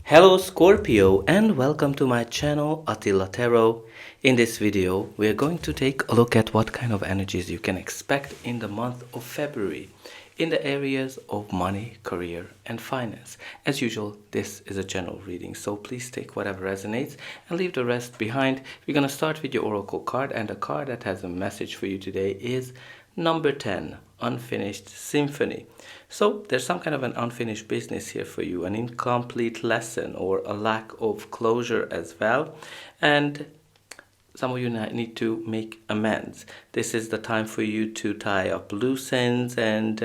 Hello Scorpio and welcome to my channel Attila Tarot. In this video we are going to take a look at what kind of energies you can expect in the month of February in the areas of money, career and finance. As usual, this is a general reading, so please take whatever resonates and leave the rest behind. We're going to start with your oracle card, and the card that has a message for you today is number 10, Unfinished Symphony. So there's some kind of an unfinished business here for you, an incomplete lesson or a lack of closure as well. And some of you need to make amends. This is the time for you to tie up loose ends and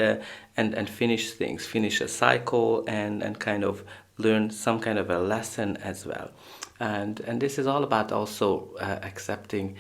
finish things, finish a cycle and kind of learn some kind of a lesson as well. And this is all about also accepting,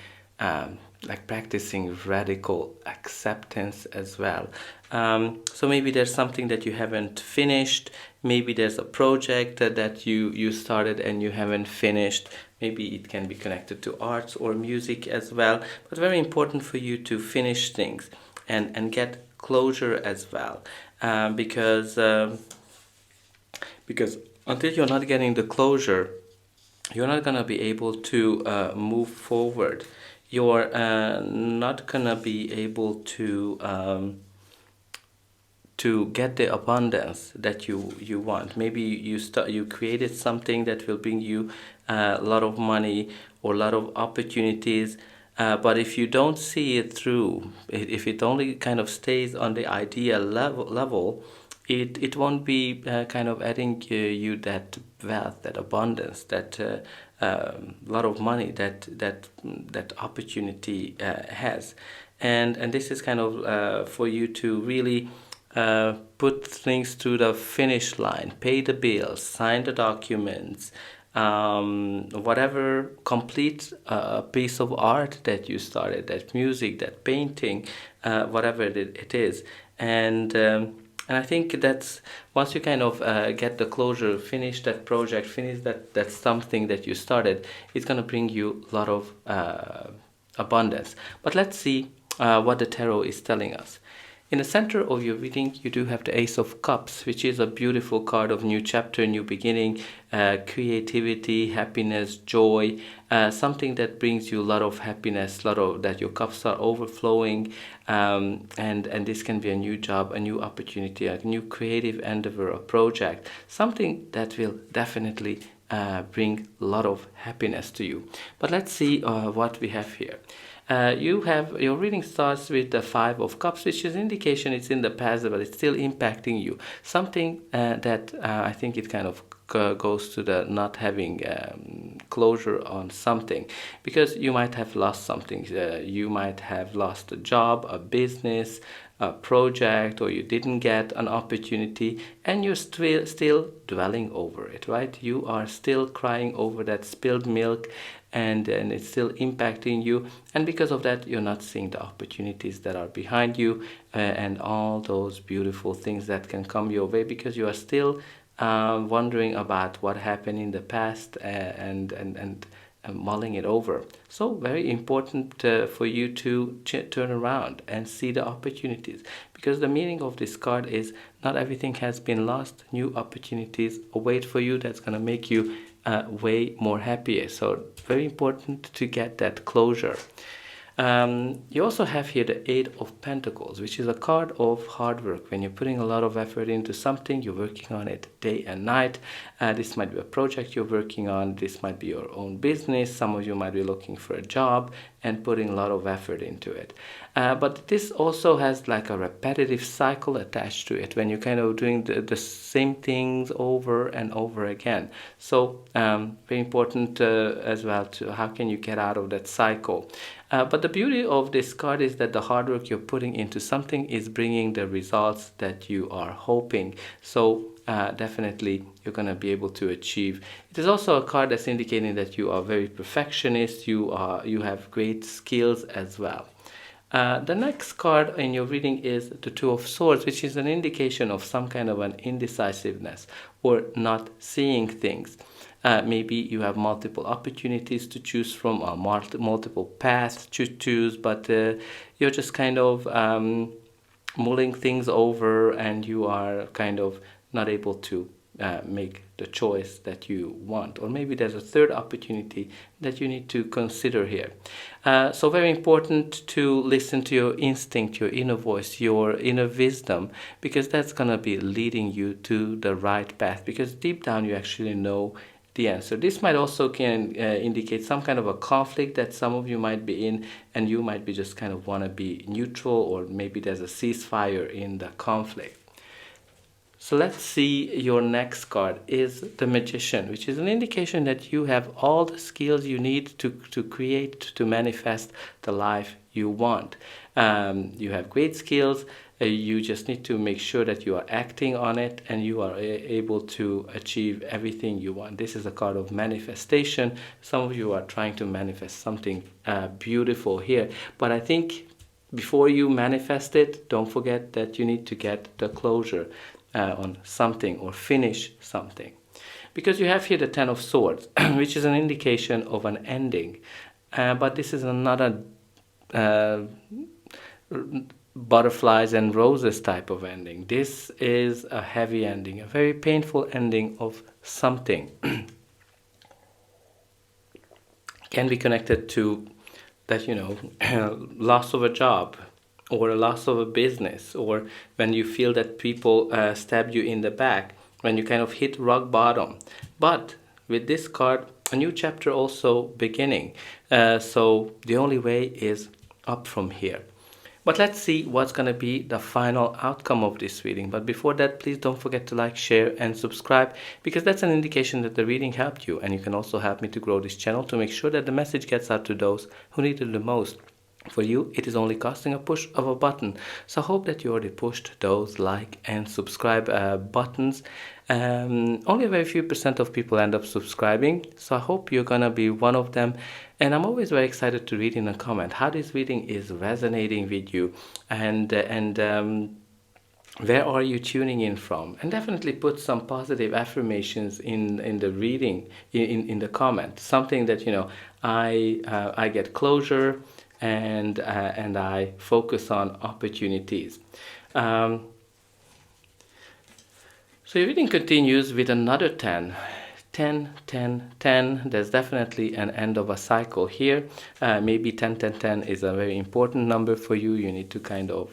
like practicing radical acceptance as well. So maybe there's something that you haven't finished. Maybe there's a project that you started and you haven't finished. Maybe it can be connected to arts or music as well. But very important for you to finish things and get closure as well. Because until you're not getting the closure, you're not going to be able to move forward. You're not going to be able to get the abundance that you want. Maybe you created something that will bring you a lot of money or a lot of opportunities, but if you don't see it through, if it only kind of stays on the idea level, it won't be kind of adding you that wealth, that abundance, that lot of money that opportunity has. And this is kind of for you to really put things to the finish line, pay the bills, sign the documents, whatever, complete a piece of art that you started, that music, that painting, whatever it is. And I think that's once you kind of get the closure, finish that project, finish that something that you started, it's going to bring you a lot of abundance. But let's see what the tarot is telling us. In the center of your reading, you do have the Ace of Cups, which is a beautiful card of new chapter, new beginning, creativity, happiness, joy, something that brings you a lot of happiness, that your cups are overflowing, and this can be a new job, a new opportunity, a new creative endeavor, a project, something that will definitely bring a lot of happiness to you. But let's see what we have here. Your reading starts with the Five of Cups, which is indication it's in the past, but it's still impacting you. Something that I think it kind of goes to the not having closure on something, because you might have lost something. You might have lost a job, a business, a project, or you didn't get an opportunity, and you're still dwelling over it, right? You are still crying over that spilled milk, and it's still impacting you, and because of that you're not seeing the opportunities that are behind you, and all those beautiful things that can come your way, because you are still wondering about what happened in the past, and mulling it over. So very important for you to turn around and see the opportunities, because the meaning of this card is not everything has been lost. New opportunities await for you that's going to make you way more happier. So very important to get that closure. You also have here the Eight of Pentacles, which is a card of hard work. When you're putting a lot of effort into something, you're working on it day and night. This might be a project you're working on. This might be your own business. Some of you might be looking for a job and putting a lot of effort into it. But this also has like a repetitive cycle attached to it, when you're kind of doing the same things over and over again. So very important as well to how can you get out of that cycle. But the beauty of this card is that the hard work you're putting into something is bringing the results that you are hoping. So definitely you're going to be able to achieve. It is also a card that's indicating that you are very perfectionist. You have great skills as well. The next card in your reading is the Two of Swords, which is an indication of some kind of an indecisiveness or not seeing things. Maybe you have multiple opportunities to choose from, or multiple paths to choose, but you're just kind of mulling things over, and you are kind of not able to make the choice that you want, or maybe there's a third opportunity that you need to consider here. So very important to listen to your instinct, your inner voice, your inner wisdom, because that's going to be leading you to the right path, because deep down you actually know the answer. This might also can indicate some kind of a conflict that some of you might be in, and you might be just kind of want to be neutral, or maybe there's a ceasefire in the conflict. So let's see, your next card is the Magician, which is an indication that you have all the skills you need to create, to manifest the life you want. You have great skills. You just need to make sure that you are acting on it, and you are able to achieve everything you want. This is a card of manifestation. Some of you are trying to manifest something beautiful here, but I think before you manifest it, don't forget that you need to get the closure on something, or finish something, because you have here the Ten of Swords, which is an indication of an ending, but this is another butterflies and roses type of ending. This is a heavy ending, a very painful ending of something. Can be connected to that, loss of a job, or a loss of a business, or when you feel that people stab you in the back, when you kind of hit rock bottom. But with this card, a new chapter also beginning. So the only way is up from here. But let's see what's going to be the final outcome of this reading. But before that, please don't forget to like, share, and subscribe, because that's an indication that the reading helped you. And you can also help me to grow this channel, to make sure that the message gets out to those who need it the most. For you, it is only costing a push of a button. So I hope that you already pushed those like and subscribe buttons. Only a very few % of people end up subscribing. So I hope you're going to be one of them. And I'm always very excited to read in a comment how this reading is resonating with you. And where are you tuning in from? And definitely put some positive affirmations in the reading, in the comment. Something that, I get closure, and I focus on opportunities. So your reading continues with another 10. 10, 10, 10. There's definitely an end of a cycle here. Maybe 10, 10, 10 is a very important number for you. You need to kind of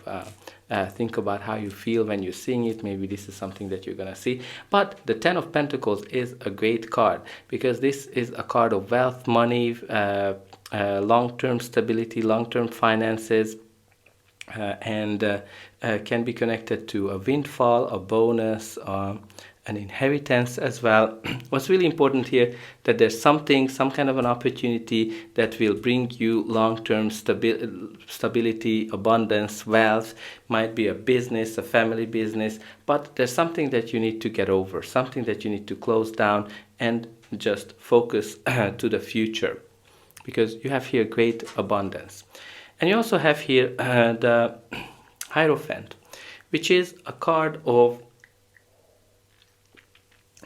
think about how you feel when you're seeing it. Maybe this is something that you're going to see. But the 10 of Pentacles is a great card, because this is a card of wealth, money, long-term stability, long-term finances, and can be connected to a windfall, a bonus, an inheritance as well. What's really important here, that there's some kind of an opportunity that will bring you long-term stability, abundance, wealth. Might be a business, a family business, but there's something that you need to get over, something that you need to close down and just focus to the future, because you have here great abundance. And you also have here the Hierophant, which is a card of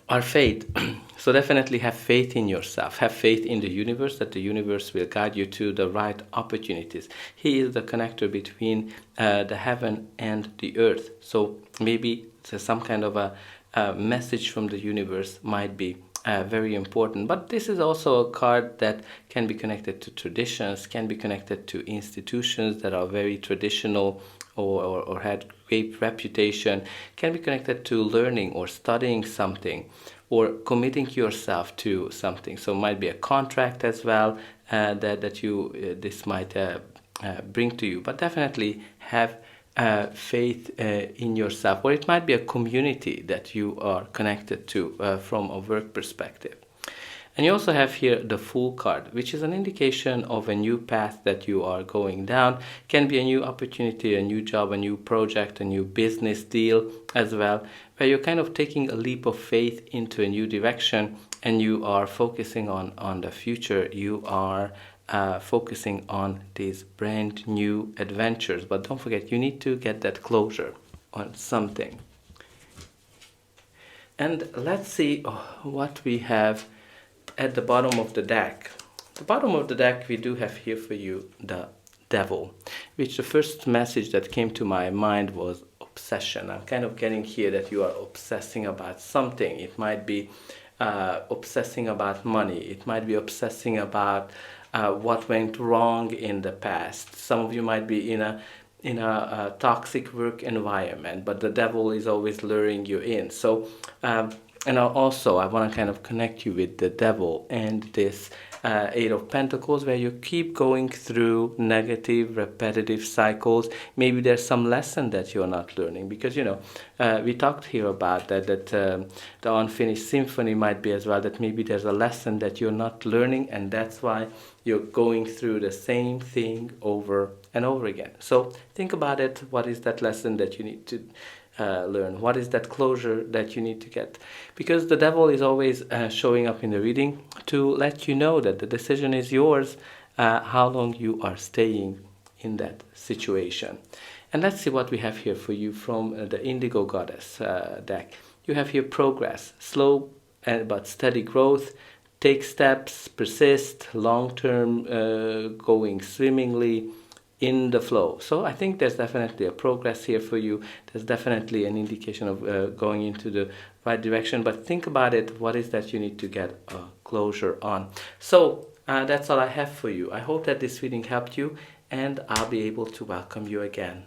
our faith. So definitely have faith in yourself, have faith in the universe, that the universe will guide you to the right opportunities. He is the connector between the heaven and the earth. So maybe some kind of a message from the universe might be very important. But this is also a card that can be connected to traditions, can be connected to institutions that are very traditional, or had great reputation, can be connected to learning or studying something, or committing yourself to something. So it might be a contract as well that you this might bring to you. But definitely have faith in yourself, or it might be a community that you are connected to from a work perspective. And you also have here the Fool card, which is an indication of a new path that you are going down. Can be a new opportunity, a new job, a new project, a new business deal as well, where you're kind of taking a leap of faith into a new direction, and you are focusing on the future. You are focusing on these brand new adventures. But don't forget, you need to get that closure on something. And let's see what we have at the bottom of the deck. The bottom of the deck, we do have here for you the Devil, which the first message that came to my mind was obsession. I'm kind of getting here that you are obsessing about something. It might be obsessing about money. It might be obsessing about what went wrong in the past. Some of you might be in a toxic work environment, but the devil is always luring you in. So, and also I want to kind of connect you with the devil and this Eight of Pentacles, where you keep going through negative, repetitive cycles. Maybe there's some lesson that you're not learning, because we talked here about that the unfinished symphony might be as well, that maybe there's a lesson that you're not learning, and that's why you're going through the same thing over and over again. So think about it. What is that lesson that you need to learn? What is that closure that you need to get? Because the devil is always showing up in the reading to let you know that the decision is yours, how long you are staying in that situation. And let's see what we have here for you from the Indigo Goddess deck. You have here progress, slow but steady growth, take steps, persist, long-term, going swimmingly, in the flow. So I think there's definitely a progress here for you. There's definitely an indication of going into the right direction. But think about it. What is that you need to get a closure on? So that's all I have for you. I hope that this reading helped you, and I'll be able to welcome you again.